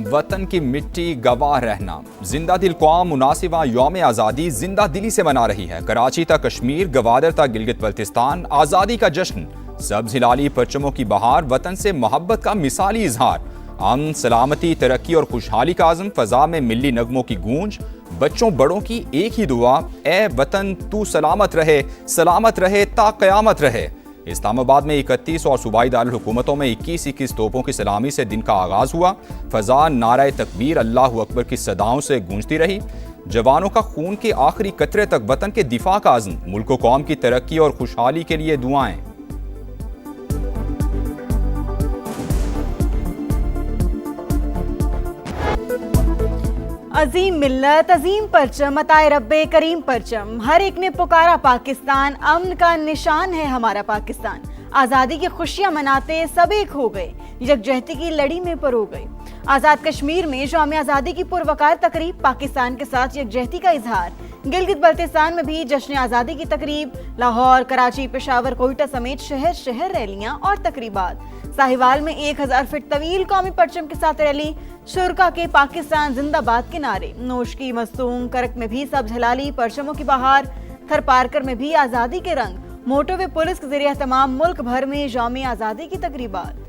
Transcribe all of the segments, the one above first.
वतन की मिट्टी गवाह रहना। जिंदा दिल कौम मुनासिबा यौम आज़ादी जिंदा दिली से मना रही है। कराची तक कश्मीर, गवादर तक गिलगित बल्तिस्तान, आज़ादी का जश्न, सब्ज़ हिलाली परचमों की बहार, वतन से मोहब्बत का मिसाली इजहार, अमन, सलामती, तरक्की और खुशहाली का आज़म, फ़ज़ा में मिली नगमों की गूंज, बच्चों बड़ों की एक ही दुआ, ए वतन तू सलामत रहे ता क़यामत रहे। इस्लामाबाद में 31 और सूबाई दारुल हुकूमतों में 21 तोपों की सलामी से दिन का आगाज़ हुआ। फ़ज़ा नारे तकबीर, अल्लाहु अकबर की सदाओं से गूंजती रही। जवानों का खून के आखिरी कतरे तक वतन के दिफा का आज़म, मुल्क व कौम की तरक्की और खुशहाली के लिए दुआएं। अजीम मिल्लत, अजीम परचम, अताए रब्बे करीम परचम। हर एक ने पुकारा पाकिस्तान, अमन का निशान है हमारा पाकिस्तान। आज़ादी की खुशियां मनाते सब एक हो गए, यकजहती की लड़ी में परो गए। आज़ाद कश्मीर में यौम आज़ादी की पुरवकार तकरीब, पाकिस्तान के साथ यकजहती का इजहार। गिलगित बल्तिस्तान में भी जश्न आज़ादी की तकरीब। लाहौर, कराची, पेशावर, कोयटा समेत शहर शहर रैलियां और तकरीबात। साहिवाल में 1000 फीट तवील कौमी परचम के साथ रैली। शुरका के पाकिस्तान जिंदाबाद के नारे। नोशकी, मस्तूंग, करक में भी सब्ज़ हिलाली परचमों की बहार। थरपारकर में भी आज़ादी के रंग। मोटोवे पुलिस के जरिए तमाम मुल्क भर में यौम आज़ादी की तकरीबात।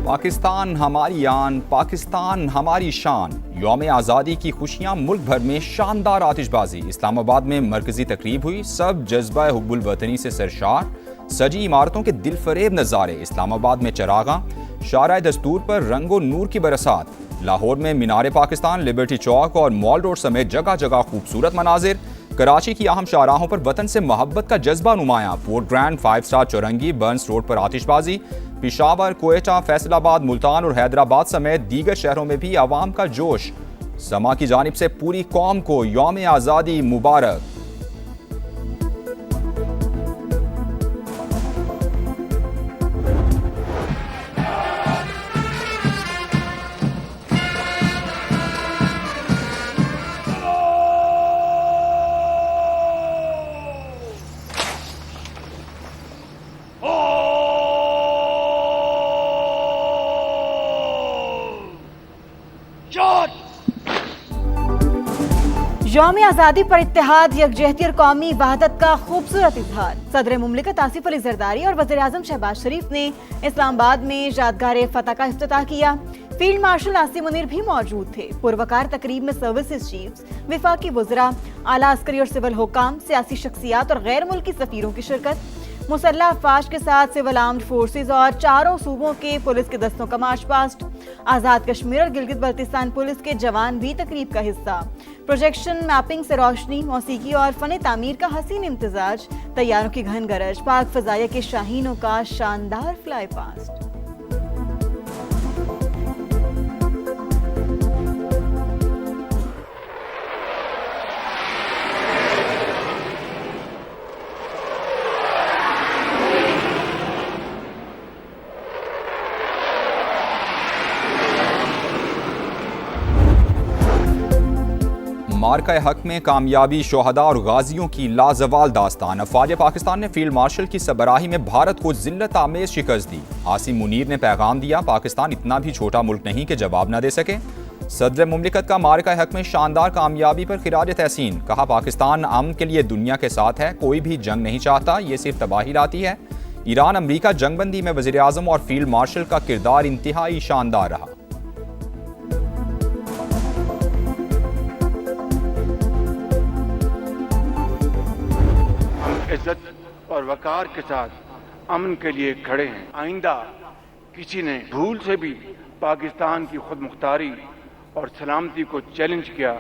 पाकिस्तान हमारी आन, पाकिस्तान हमारी शान। यौम आज़ादी की खुशियां मुल्क भर में शानदार आतिशबाजी। इस्लामाबाद में मरकजी तकरीब हुई, सब जज्बा हुब्बुल वतनी से सरशार। सजी इमारतों के दिलफरेब नज़ारे। इस्लामाबाद में चरागा, शारा दस्तूर पर रंगो नूर की बरसात। लाहौर में मीनार पाकिस्तान, लिबर्टी चौक और मॉल रोड समेत जगह जगह खूबसूरत मनाजिर। कराची की अहम शाहराहों पर वतन से मोहब्बत का जज्बा नुमाया। Fort Grand, 5 star Chowrangi, Burns Road पर आतिशबाजी। पेशावर, कोयटा, फैसलाबाद, मुल्तान और हैदराबाद समेत दीगर शहरों में भी आवाम का जोश। समा की जानिब से पूरी कौम को यौम आज़ादी मुबारक। यौम आज़ादी पर इत्तेहाद, यकजहती और कौमी वहदत का खूबसूरत इजहार। सदर मुमलिकत आसिफ अली जरदारी और वज़ीर आज़म शहबाज शरीफ ने इस्लामाबाद में यादगार फतह का इफ्तिताह किया। फील्ड मार्शल आसिम मुनीर भी मौजूद थे। पुरवकार तकरीब में सर्विसेज चीफ्स, विफाकी वज़रा, आला अस्करी और सिविल हुकाम, सियासी शख्सियात और गैर मुल्की सफ़ीरों की शिरकत। मुसल्लह अफवाज के साथ सिविल आर्म्ड फोर्सेज और चारों सूबों के पुलिस के दस्तों का मार्च पास्ट। आज़ाद कश्मीर और गिलगित बल्तिस्तान पुलिस के जवान भी तकरीब का हिस्सा। प्रोजेक्शन, मैपिंग से रोशनी, मौसीकी और फन तामीर का हसीन इम्तिजाज। तैयारों की घन गरज, पाक फ़ज़ाइया के शाहीनों का शानदार फ्लाई पास्ट। मार्का हक में कामयाबी, शोहदा और गाजियों की लाजवाल दास्तान। अफवाज पाकिस्तान ने फील्ड मार्शल की सरबराही में भारत को जिल्लत आमेज शिकस्त दी। आसिम मुनीर ने पैगाम दिया, पाकिस्तान इतना भी छोटा मुल्क नहीं कि जवाब न दे सके। सदर मुमलिकत का मार्का हक में शानदार कामयाबी पर खिराज तहसीन। कहा, पाकिस्तान अमन के लिए दुनिया के साथ है, कोई भी जंग नहीं चाहता, ये सिर्फ तबाही लाती है। ईरान अमरीका जंगबंदी में वज़ीर आज़म और फील्ड मार्शल का किरदार इंतहाई शानदार रहा। इज्जत और वकार के साथ अमन के लिए खड़े हैं। आइंदा किसी ने भूल से भी पाकिस्तान की खुद मुख्तारी और सलामती को चैलेंज किया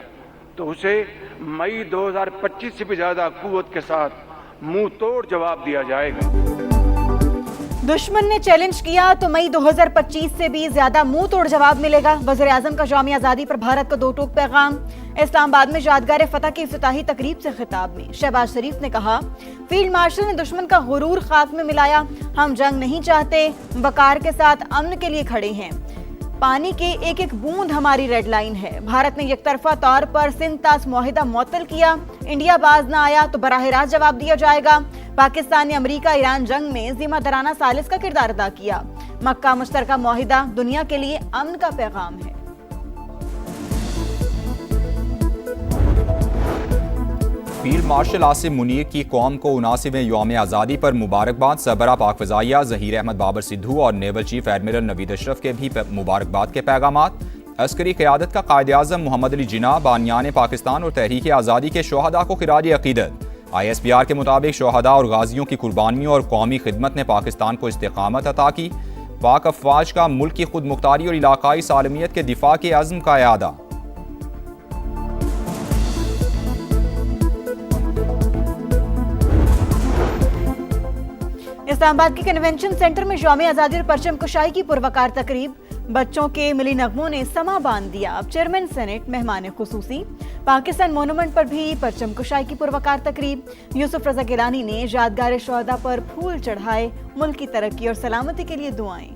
तो उसे मई 2025 से भी ज्यादा कुव्वत के साथ मुंह तोड़ जवाब दिया जाएगा। दुश्मन ने चैलेंज किया तो मई 2025 से भी ज्यादा मुंह तोड़ जवाब मिलेगा। वज़ीर आज़म का यौम आज़ादी पर भारत का 2 टूक पैगाम। इस्लामाबाद में यादगार फतह की इफ्तिताही तकरीब से खिताब में शहबाज शरीफ ने कहा, फील्ड मार्शल ने दुश्मन का गुरूर खाक में मिलाया। हम जंग नहीं चाहते, वकार के साथ अमन के लिए खड़े हैं। पानी के एक एक बूंद हमारी रेड लाइन है। भारत ने एकतरफा तौर पर सिंध तास मुआहिदा मुअत्तल किया। इंडिया बाज न आया तो बराह रास्त जवाब दिया जाएगा। पाकिस्तान ने अमेरिका ईरान जंग में जिम्मेदाराना सालिस का किरदार अदा किया। मक्का मुश्तरका मुआहिदा दुनिया के लिए अमन का पैगाम है। फील्ड मार्शल आसिम मुनीर की कौम को 79वें यौम आज़ादी पर मुबारकबाद। सरबरा पाक फ़ज़ाइया ज़हीर अहमद बाबर सिद्धू और naval chief admiral Naveed Ashraf के भी मुबारकबाद के पैगामात। अस्करी क़यादत का कायदे आज़म मोहम्मद अली जिन्ना बानियान पाकिस्तान और तहरीक आज़ादी के शोहदा को खिराज अक़ीदत। ISPR के मुताबिक शोहदा और गाजियों की कुर्बानियों और कौमी खिदमत ने पाकिस्तान को इस्तिक़ामत अता की। पाक अफ़वाज का मुल्क की खुद मुख्तारी और इलाकाई सालमियत के दिफा के अज़्म का यादा। इस्लामाबाद के कन्वेंशन सेंटर में यौम आज़ादी और परचम कुशाई की पुरवकार तकरीब। बच्चों के मिली नगमों ने समा बांध दिया। अब चेयरमैन सेनेट मेहमान खुसूसी। पाकिस्तान मोनूमेंट पर भी परचम कुशाई की पुरवकार तकरीब। यूसुफ रजा गिलानी ने यादगार शोहदा पर फूल चढ़ाए। मुल्क की तरक्की और सलामती के लिए दुआएं।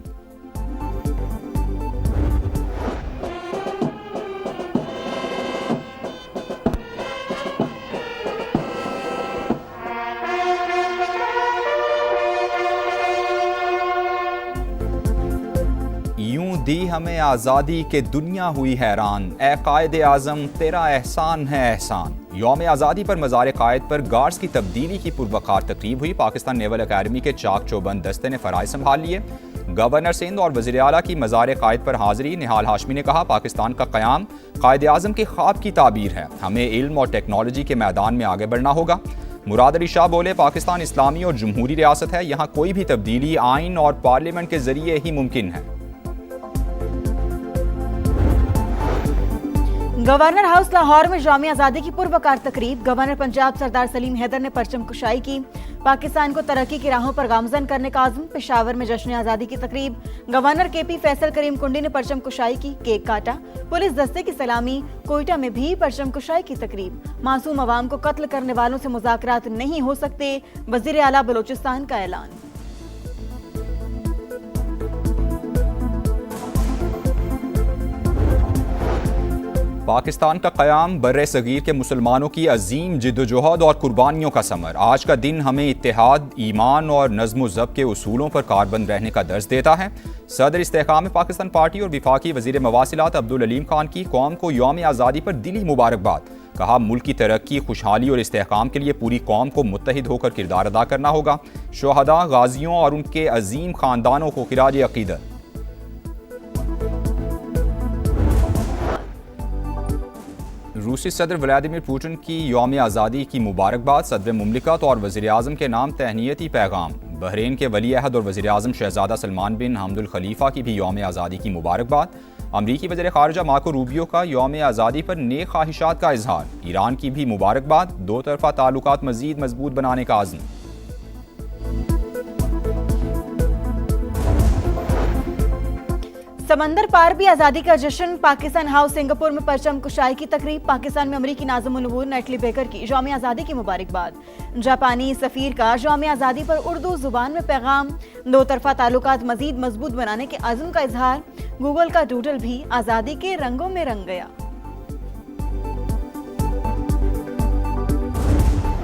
यूं दी हमें आज़ादी के दुनिया हुई हैरान। ए कायदे आज़म तेरा एहसान है एहसान। यौम आज़ादी पर मज़ार कायद पर गार्ड्स की तब्दीली की पुरवकार तकरीब हुई। पाकिस्तान नेवल अकेडमी के चाक चौबंद दस्ते ने फ़राइज़ संभाल लिए। गवर्नर सिंध और वज़ीर आला की मज़ार कायद पर हाज़री। निहाल हाशमी ने कहा, पाकिस्तान का क़याम कायदे आज़म के ख्वाब की ताबीर है। हमें इल्म और टेक्नोलॉजी के मैदान में आगे बढ़ना होगा। मुराद अली शाह बोले, पाकिस्तान इस्लामी और जमहूरी रियासत है। यहाँ कोई भी तब्दीली आइन और पार्लियामेंट के ज़रिए ही मुमकिन है। गवर्नर हाउस लाहौर में यौम आज़ादी की पुरवकार तकरीब। गवर्नर पंजाब सरदार सलीम हैदर ने परचम कुशाई की। पाकिस्तान को तरक्की की राहों पर गामजन करने का आज़म। पेशावर में जश्न आज़ादी की तकरीब। गवर्नर KP फैसल करीम कुंडी ने परचम कुशाई की, केक काटा। पुलिस दस्ते की सलामी। कोयटा में भी परचम कुशाई की तकरीब। मासूम अवाम को कत्ल करने वालों से मुज़ाकरात नहीं हो सकते, वज़ीर आला बलोचिस्तान का ऐलान। पाकिस्तान का क़याम बर्रे सगीर के मुसलमानों की अजीम जिद्दोजहद और कुर्बानियों का समर। आज का दिन हमें इत्तेहाद, ईमान और नज़्म ज़ब्त के उसूलों पर कारबंद रहने का दर्ज देता है। सदर इस्तेहकाम पाकिस्तान पार्टी और विफाकी वज़ीर मवासिलात अब्दुल अलीम खान की कौम को यौम आज़ादी पर दिली मुबारकबाद। कहा, मुल्क की तरक्की, खुशहाली और इस्तेहकाम के लिए पूरी कौम को मुत्तहिद होकर किरदार अदा करना होगा। शोहदा, गाजियों और उनके अजीम ख़ानदानों को खिराज अक़ीदत। रूसी सदर व्लादिमीर पुतिन की यौम आज़ादी की मुबारकबाद। सदर मुमलिकत और वज़ीर आज़म के नाम तहनीती पैगाम। बहरीन के वली अहद और वज़ीर आज़म शहज़ादा सलमान बिन हमदुल खलीफा की भी यौम आज़ादी की मुबारकबाद। अमरीकी वज़ीर ख़ारिजा मार्को रूबियो का यौम आज़ादी पर नेक ख्वाहिशात का इजहार। ईरान की भी मुबारकबाद। दो तरफ़ा ताल्लुकात मज़ीद मजबूत बनाने का आज़म। समंदर पार भी आज़ादी का जश्न। पाकिस्तान हाउस सिंगापुर में परचम कुशाई की तकरीब। पाकिस्तान में अमरीकी नाज़िम-उन-नूर नेटली बेकर की यौम आज़ादी की मुबारकबाद। जापानी सफ़ीर का यौम आज़ादी पर उर्दू ज़ुबान में पैगाम। दो तरफ़ा ताल्लुकात मज़ीद मजबूत बनाने के अज़्म का इजहार। गूगल का डूडल भी आज़ादी के रंगों में रंग गया।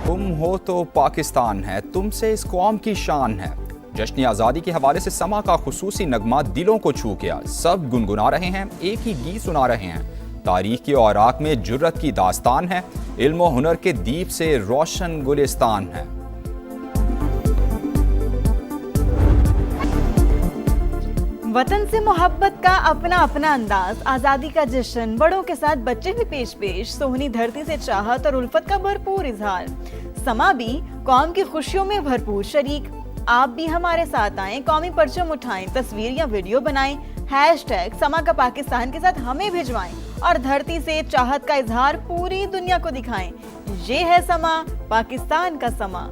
तुम हो तो पाकिस्तान है, तुमसे इस कौम की शान है। जश्न आज़ादी के हवाले से समा का खुसूसी नगमा दिलों को छू गया। सब गुनगुना रहे हैं, एक ही गीत सुना रहे हैं। तारीख के औराक में जुर्रत की दास्तान है। इल्म और हुनर के दीप से रोशन गुलिस्तान है। वतन से मोहब्बत का अपना अपना अंदाज। आज़ादी का जश्न, बड़ों के साथ बच्चे भी पेश पेश। सोहनी धरती से चाहत और उल्फत का भरपूर इजहार। समा भी कौम की खुशियों में भरपूर शरीक। आप भी हमारे साथ आएं, कौमी परचम उठाएं, तस्वीर या वीडियो बनाएं, हैशटैग समा का पाकिस्तान के साथ हमें भिजवाएं और धरती से चाहत का इजहार पूरी दुनिया को दिखाएं। ये है समा, पाकिस्तान का समा।